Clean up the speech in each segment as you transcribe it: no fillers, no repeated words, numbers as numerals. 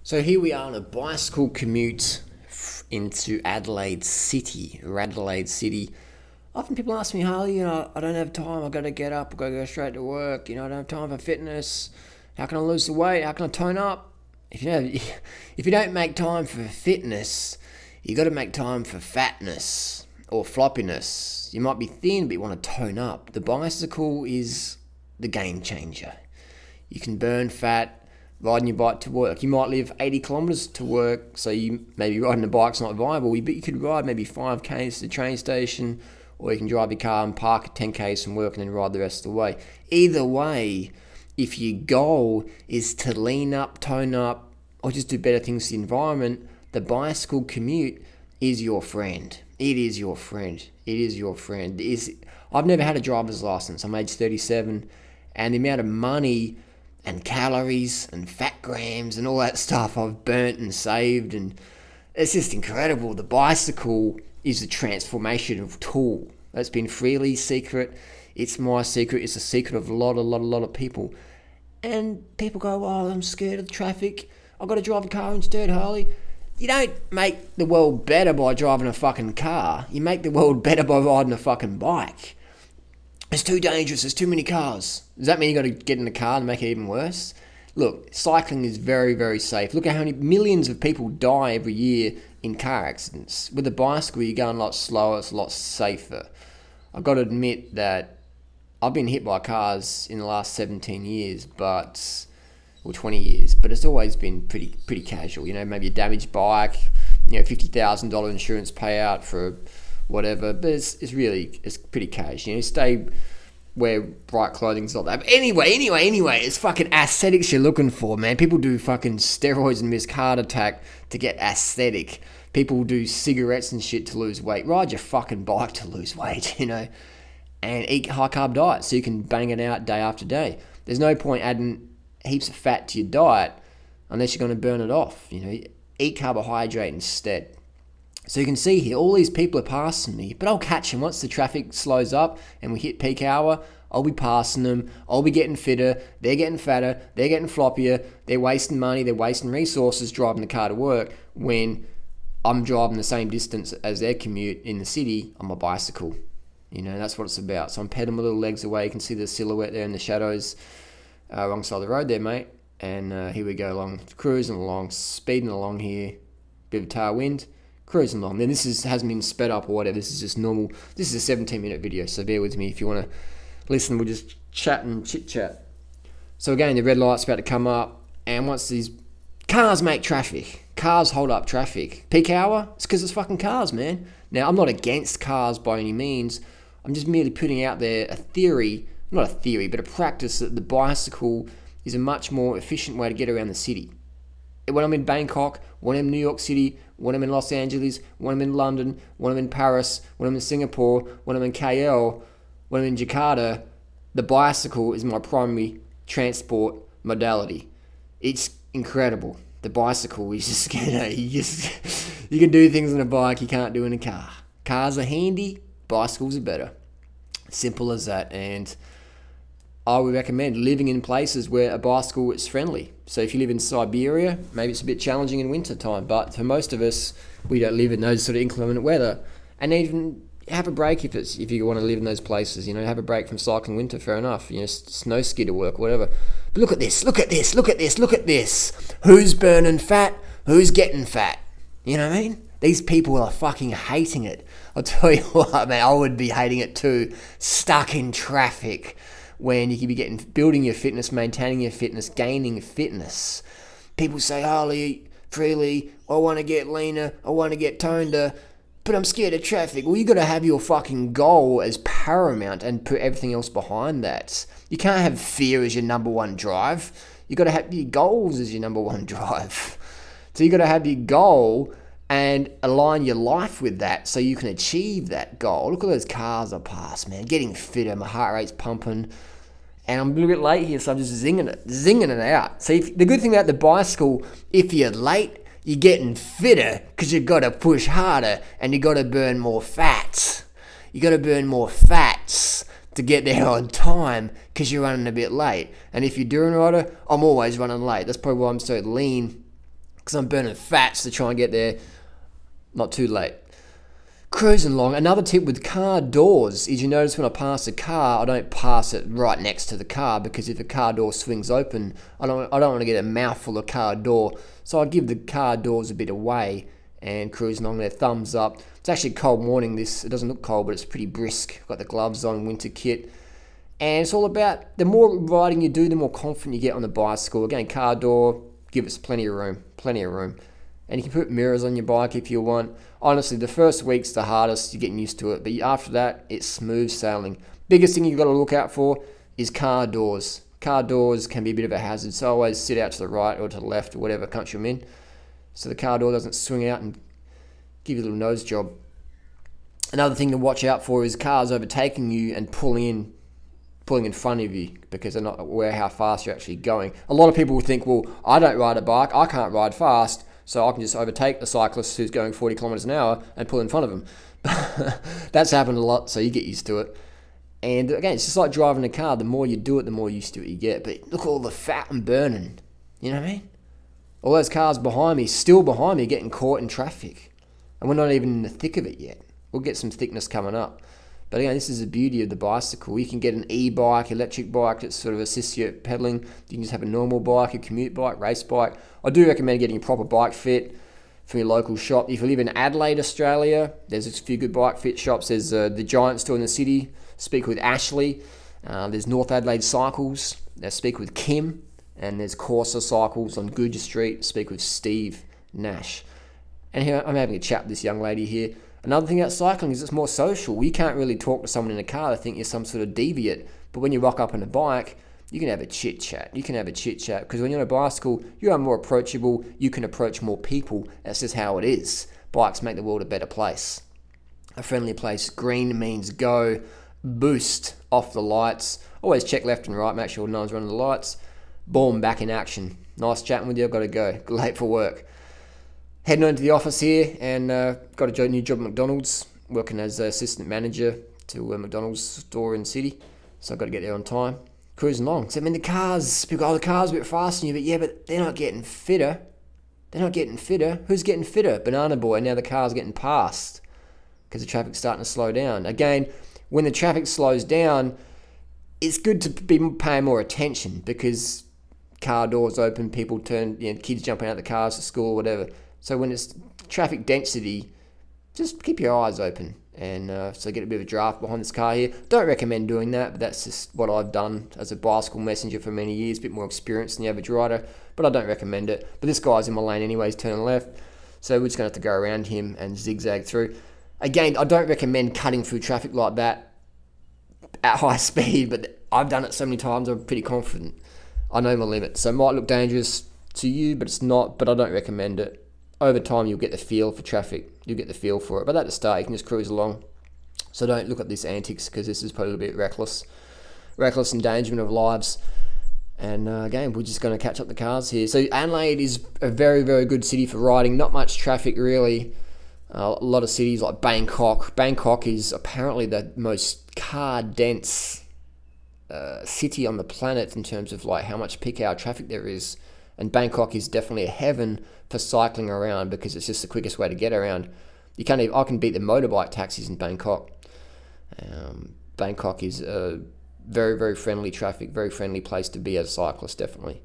So here we are on a bicycle commute into Adelaide City, Often people ask me, Harley, I don't have time, I've got to get up, I've got to go straight to work, I don't have time for fitness, how can I lose the weight, how can I tone up? If you don't make time for fitness, you got to make time for fatness or floppiness. You might be thin, but you want to tone up. The bicycle is the game changer. You can burn fat riding your bike to work. You might live 80 kilometres to work, so you maybe riding a bike's not viable, but you could ride maybe 5k's to the train station, or you can drive your car and park at 10k's from work and then ride the rest of the way. Either way, if your goal is to lean up, tone up, or just do better things to the environment, the bicycle commute is your friend. It is your friend. It is your friend. I've never had a driver's license. I'm age 37, and the amount of money and calories and fat grams and all that stuff I've burnt and saved, and it's just incredible. The bicycle is a transformational tool that's been freely secret. It's my secret. It's a secret of a lot of people. And people go, oh, I'm scared of the traffic. I've got to drive a car instead, Harley. You don't make the world better by driving a fucking car. You make the world better by riding a fucking bike. It's too dangerous, there's too many cars. Does that mean you got to get in the car and make it even worse? Look, cycling is very, very safe. Look at how many millions of people die every year in car accidents. With a bicycle, you're going a lot slower, it's a lot safer. I've got to admit that I've been hit by cars in the last 17 years, or 20 years, but it's always been pretty casual. Maybe a damaged bike, $50,000 insurance payout for whatever, but it's pretty cash. Wear bright clothing, it's not that. But anyway, it's fucking aesthetics you're looking for, man. People do fucking steroids and risk heart attack to get aesthetic. People do cigarettes and shit to lose weight. Ride your fucking bike to lose weight, and eat high carb diet so you can bang it out day after day. There's no point adding heaps of fat to your diet unless you're going to burn it off. Eat carbohydrate instead. So you can see here, all these people are passing me, but I'll catch them. Once the traffic slows up and we hit peak hour, I'll be passing them. I'll be getting fitter. They're getting fatter. They're getting floppier. They're wasting money. They're wasting resources driving the car to work when I'm driving the same distance as their commute in the city on my bicycle. That's what it's about. So I'm pedaling my little legs away. You can see the silhouette there in the shadows alongside the road there, mate. And here we go along, cruising along, speeding along here. Bit of tailwind. Cruising along. Then this hasn't been sped up or whatever. This is just normal. This is a 17-minute video, so bear with me if you want to listen. We'll just chat and chit-chat. So again, the red light's about to come up, and once these cars make traffic, cars hold up traffic. Peak hour, it's because it's fucking cars, man. Now, I'm not against cars by any means. I'm just merely putting out there a theory, not a theory, but a practice that the bicycle is a much more efficient way to get around the city. When I'm in Bangkok, when I'm in New York City, when I'm in Los Angeles, when I'm in London, when I'm in Paris, when I'm in Singapore, when I'm in KL, when I'm in Jakarta, the bicycle is my primary transport modality. It's incredible. The bicycle is just, you can do things on a bike you can't do in a car. Cars are handy, bicycles are better. Simple as that. And I would recommend living in places where a bicycle is friendly. So if you live in Siberia, maybe it's a bit challenging in winter time, but for most of us, we don't live in those sort of inclement weather. And even have a break if you want to live in those places. Have a break from cycling winter, fair enough. Snow ski to work, whatever. But look at this. Who's burning fat? Who's getting fat? You know what I mean? These people are fucking hating it. I'll tell you what, man, I would be hating it too. Stuck in traffic. When you could be building your fitness, maintaining your fitness, gaining fitness. People say, Harley, freely, I want to get leaner, I want to get toneder, but I'm scared of traffic. Well, you got to have your fucking goal as paramount and put everything else behind that. You can't have fear as your number one drive. You got to have your goals as your number one drive. So you got to have your goal and align your life with that so you can achieve that goal. Look at those cars I pass, man. Getting fitter, my heart rate's pumping. And I'm a little bit late here, so I'm just zinging it out. So the good thing about the bicycle, if you're late, you're getting fitter because you've got to push harder and you've got to burn more fats. You got to burn more fats to get there on time because you're running a bit late. And if you're doing rider, I'm always running late. That's probably why I'm so lean because I'm burning fats to try and get there. Not too late. Cruising along. Another tip with car doors is, you notice when I pass a car, I don't pass it right next to the car, because if the car door swings open, I don't want to get a mouthful of car door. So I give the car doors a bit away and cruising along there, thumbs up. It's actually a cold morning. It doesn't look cold, but it's pretty brisk. Got the gloves on, winter kit. And it's all about, the more riding you do, the more confident you get on the bicycle. Again, car door, give us plenty of room, plenty of room. And you can put mirrors on your bike if you want. Honestly, the first week's the hardest. You're getting used to it. But after that, it's smooth sailing. Biggest thing you've got to look out for is car doors. Car doors can be a bit of a hazard. So always sit out to the right or to the left or whatever country I'm in, so the car door doesn't swing out and give you a little nose job. Another thing to watch out for is cars overtaking you and pulling in front of you, because they're not aware how fast you're actually going. A lot of people will think, well, I don't ride a bike, I can't ride fast, so I can just overtake the cyclist who's going 40 kilometers an hour and pull in front of him. That's happened a lot, so you get used to it. And again, it's just like driving a car. The more you do it, the more used to it you get. But look at all the fat and burning. You know what I mean? All those cars behind me, still behind me, getting caught in traffic. And we're not even in the thick of it yet. We'll get some thickness coming up. But again, this is the beauty of the bicycle. You can get an e-bike, electric bike that sort of assists you at pedaling. You can just have a normal bike, a commute bike, race bike. I do recommend getting a proper bike fit from your local shop. If you live in Adelaide, Australia, there's a few good bike fit shops. There's the Giant store in the city. Speak with Ashley. There's North Adelaide Cycles. Speak with Kim. And there's Corsa Cycles on Guja Street. Speak with Steve Nash. And here I'm having a chat with this young lady here. Another thing about cycling is it's more social. You can't really talk to someone in a car. They think you're some sort of deviant. But when you rock up on a bike, you can have a chit chat. You can have a chit chat, because when you're on a bicycle, you are more approachable. You can approach more people. That's just how it is. Bikes make the world a better place. A friendly place. Green means go. Boost, off the lights. Always check left and right. Make sure no one's running the lights. Boom, back in action. Nice chatting with you. I've got to go. Late for work. Heading on to the office here, and got a new job at McDonald's, working as assistant manager to a McDonald's store in the city. So I've got to get there on time. Cruising along. So, I mean, the cars, people go, oh, the car's a bit faster than you, but yeah, but they're not getting fitter. They're not getting fitter. Who's getting fitter? Banana Boy. Now the car's getting passed because the traffic's starting to slow down. Again, when the traffic slows down, it's good to be paying more attention, because car doors open, people turn, kids jumping out of the cars to school, whatever. So when it's traffic density, just keep your eyes open, and so get a bit of a draft behind this car here. Don't recommend doing that, but that's just what I've done as a bicycle messenger for many years. A bit more experience than the average rider, but I don't recommend it. But this guy's in my lane anyways, turning left, so we're just going to have to go around him and zigzag through. Again, I don't recommend cutting through traffic like that at high speed, but I've done it so many times, I'm pretty confident. I know my limit, so it might look dangerous to you, but it's not, but I don't recommend it. Over time, you'll get the feel for traffic. You'll get the feel for it. But at the start, you can just cruise along. So don't look at this antics, because this is probably a bit reckless. Reckless endangerment of lives. And again, we're just going to catch up the cars here. So Adelaide is a very, very good city for riding. Not much traffic, really. A lot of cities like Bangkok. Bangkok is apparently the most car-dense city on the planet in terms of like how much peak hour traffic there is. And Bangkok is definitely a heaven for cycling around, because it's just the quickest way to get around. You can't even, I can beat the motorbike taxis in Bangkok. Bangkok is a very, very friendly traffic, very friendly place to be as a cyclist, definitely.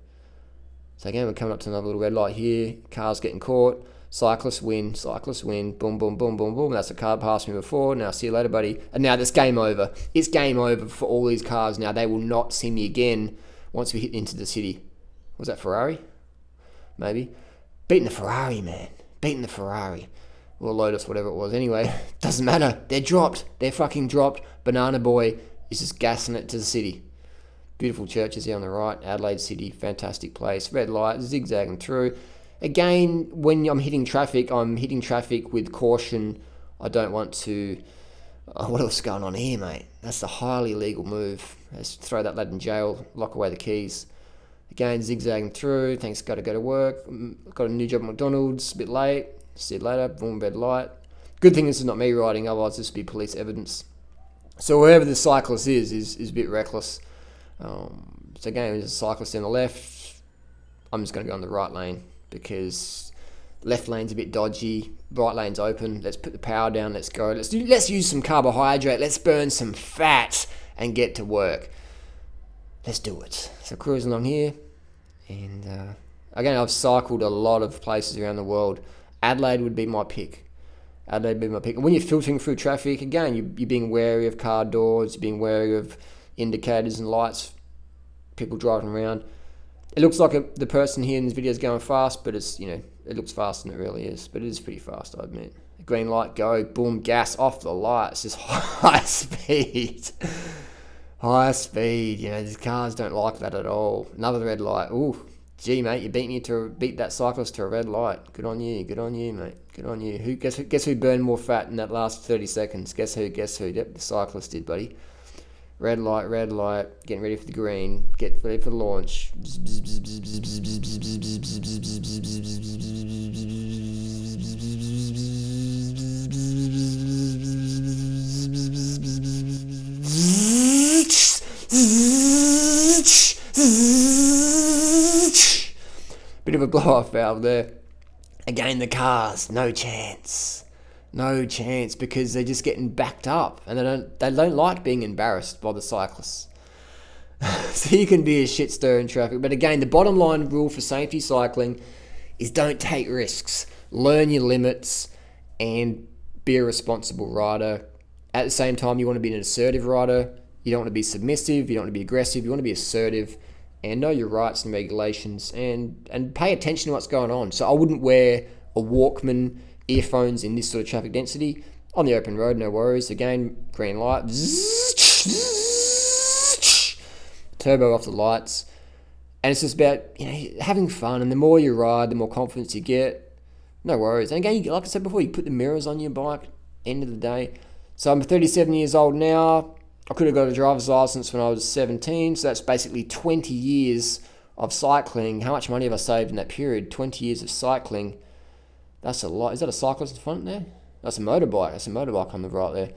So again, we're coming up to another little red light here. Cars getting caught. Cyclists win. Cyclists win. Boom, boom, boom, boom, boom. That's a car passed me before. Now, see you later, buddy. And now, it's game over. It's game over for all these cars now. They will not see me again once we hit into the city. Was that Ferrari? Maybe. Beating the Ferrari, man. Beating the Ferrari. Or Lotus, whatever it was. Anyway, doesn't matter. They're dropped. They're fucking dropped. Banana Boy is just gassing it to the city. Beautiful churches here on the right. Adelaide City. Fantastic place. Red light. Zigzagging through. Again, when I'm hitting traffic with caution. I don't want to... Oh, what else is going on here, mate? That's a highly illegal move. Let's throw that lad in jail. Lock away the keys. Again, zigzagging through. Thanks, got to go to work. Got a new job at McDonald's. A bit late. See you later. Boom, red light. Good thing this is not me riding, otherwise this would be police evidence. So wherever the cyclist is a bit reckless. So again, there's a cyclist on the left. I'm just going to go on the right lane. because left lane's a bit dodgy, right lane's open. Let's put the power down. Let's go. Let's use some carbohydrate. Let's burn some fat and get to work. Let's do it. So cruising along here, and again, I've cycled a lot of places around the world. Adelaide would be my pick. Adelaide would be my pick. And when you're filtering through traffic, again, you're being wary of car doors, you're being wary of indicators and lights, people driving around. It looks like the person here in this video is going fast, but it's, it looks faster than it really is. But it is pretty fast, I admit. Green light, go, boom, gas, off the lights, just high speed. High speed, these cars don't like that at all. Another red light, ooh. Gee, mate, you beat that cyclist to a red light. Good on you, mate. Good on you. Guess who burned more fat in that last 30 seconds? Guess who? Yep, the cyclist did, buddy. Red light, getting ready for the green. Get ready for the launch. Bit of a blow-off valve there. Again, the cars, no chance, because they're just getting backed up, and they don't like being embarrassed by the cyclists. So you can be a shit stir in traffic. But again, the bottom line rule for safety cycling is don't take risks, learn your limits, and be a responsible rider. At the same time, you want to be an assertive rider. You don't want to be submissive. You don't want to be aggressive. You want to be assertive. And know your rights and regulations, and pay attention to what's going on. So I wouldn't wear a Walkman, earphones in this sort of traffic density. On the open road, no worries. Again, green light. Turbo off the lights. And it's just about having fun. And the more you ride, the more confidence you get. No worries. And again, like I said before, you put the mirrors on your bike, end of the day. So I'm 37 years old now. I could have got a driver's license when I was 17, so that's basically 20 years of cycling. How much money have I saved in that period? 20 years of cycling. That's a lot. Is that a cyclist in front there? That's a motorbike. That's a motorbike on the right there.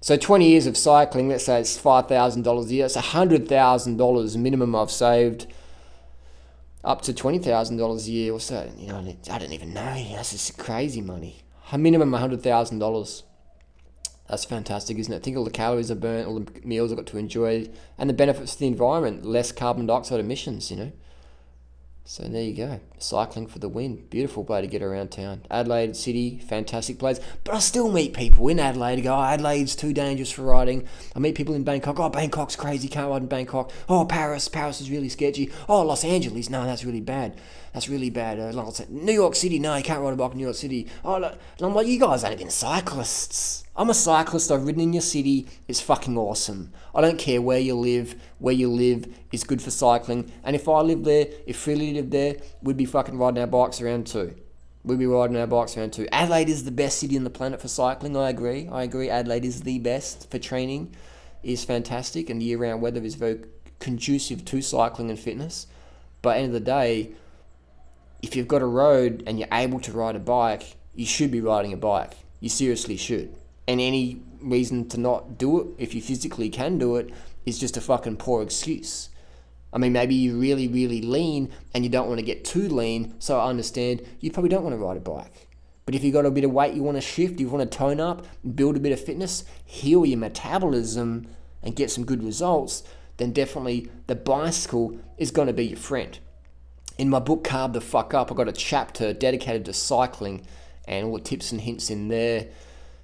So 20 years of cycling, let's say it's $5,000 a year. That's $100,000 minimum I've saved. Up to $20,000 a year. What's that? I don't even know. That's just crazy money. A minimum $100,000. That's fantastic, isn't it? Think all the calories are burnt, all the meals I've got to enjoy, and the benefits to the environment, less carbon dioxide emissions, So there you go. Cycling for the win. Beautiful way to get around town. Adelaide City, fantastic place. But I still meet people in Adelaide who go, Adelaide's too dangerous for riding. I meet people in Bangkok. Oh, Bangkok's crazy, can't ride in Bangkok. Oh, Paris is really sketchy. Oh, Los Angeles, no, that's really bad. That's really bad. New York City, no, you can't ride a bike in New York City. Oh, and I'm like, you guys ain't even cyclists. I'm a cyclist. I've ridden in your city. It's fucking awesome. I don't care where you live. Where you live is good for cycling. And if I lived there, if Freely lived there, we'd be fucking riding our bikes around too. Adelaide is the best city on the planet for cycling. I agree. Adelaide is the best for training. Is fantastic, and the year-round weather is very conducive to cycling and fitness. But at the end of the day, if you've got a road and you're able to ride a bike, you should be riding a bike. You seriously should. And any reason to not do it, if you physically can do it, is just a fucking poor excuse. I mean, maybe you're really, really lean and you don't want to get too lean, so I understand you probably don't want to ride a bike. But if you've got a bit of weight you want to shift, you want to tone up, build a bit of fitness, heal your metabolism and get some good results, then definitely the bicycle is going to be your friend. In my book, Carb the Fuck Up, I've got a chapter dedicated to cycling and all the tips and hints in there.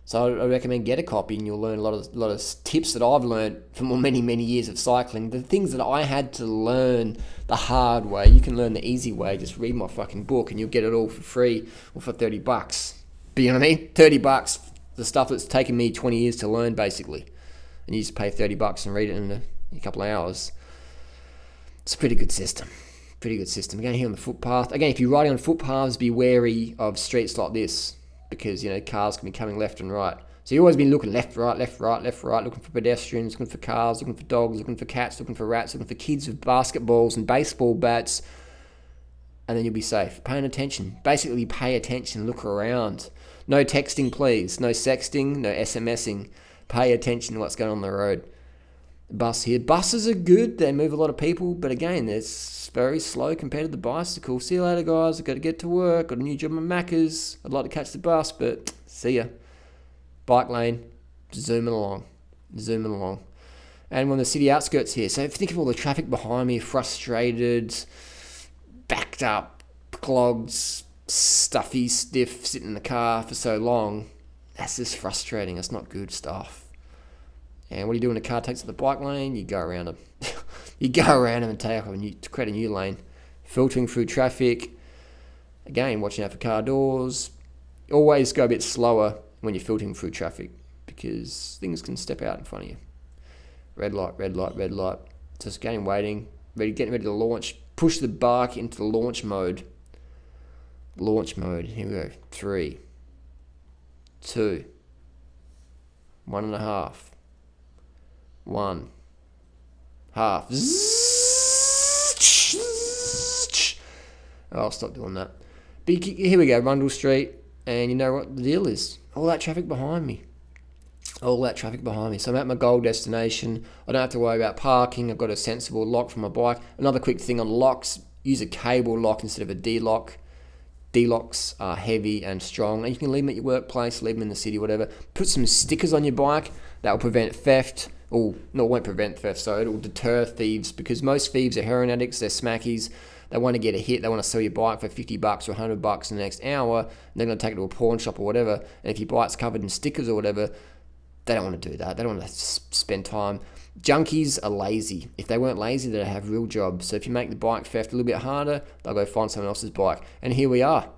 So I recommend get a copy, and you'll learn a lot of tips that I've learned from many, many years of cycling. The things that I had to learn the hard way, you can learn the easy way. Just read my fucking book and you'll get it all for free or for $30. But you know what I mean? $30, the stuff that's taken me 20 years to learn, basically. And you just pay $30 and read it in a couple of hours. It's a pretty good system. Again, here on the footpath. Again, if you're riding on footpaths, be wary of streets like this, because cars can be coming left and right. So you always been looking left, right, looking for pedestrians, looking for cars, looking for dogs, looking for cats, looking for rats, looking for kids with basketballs and baseball bats, and then you'll be safe. Paying attention. Basically, pay attention, look around. No texting, please. No sexting, no SMSing. Pay attention to what's going on the road. The bus here. Buses are good. They move a lot of people, but again, it's very slow compared to the bicycle. See you later, guys. I've got to get to work. Got a new job at Macca's. I'd like to catch the bus, but see ya. Bike lane. Zooming along. Zooming along. And we're on the city outskirts here. So if you think of all the traffic behind me, frustrated, backed up, clogged, stuffy, stiff, sitting in the car for so long, that's just frustrating. That's not good stuff. And what do you do when a car takes up the bike lane? You go around them. You go around them and take up to create a new lane. Filtering through traffic. Again, watching out for car doors. Always go a bit slower when you're filtering through traffic because things can step out in front of you. Red light, red light, red light. Just again, waiting. Getting ready to launch. Push the bike into the launch mode. Launch mode. Here we go. 3, 2, 1.5. 1, half. Oh, I'll stop doing that. But here we go, Rundle Street, and you know what the deal is. All that traffic behind me. All that traffic behind me. So I'm at my goal destination. I don't have to worry about parking. I've got a sensible lock for my bike. Another quick thing on locks, use a cable lock instead of a D-lock. D-locks are heavy and strong, and you can leave them at your workplace, leave them in the city, whatever. Put some stickers on your bike. That will prevent theft. Or, no, it won't prevent theft, so it'll deter thieves, because most thieves are heroin addicts, they're smackies, they want to get a hit, they want to sell your bike for $50 or $100 in the next hour, and they're going to take it to a pawn shop or whatever, and if your bike's covered in stickers or whatever, they don't want to do that, they don't want to spend time. Junkies are lazy. If they weren't lazy, they'd have real jobs, so if you make the bike theft a little bit harder, they'll go find someone else's bike. And here we are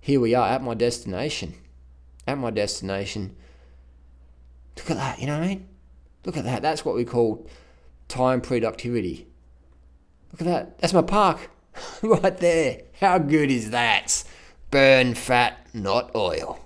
at my destination. At my destination. Look at that, you know what I mean? Look at that. That's what we call time productivity. Look at that. That's my park right there. How good is that? Burn fat, not oil.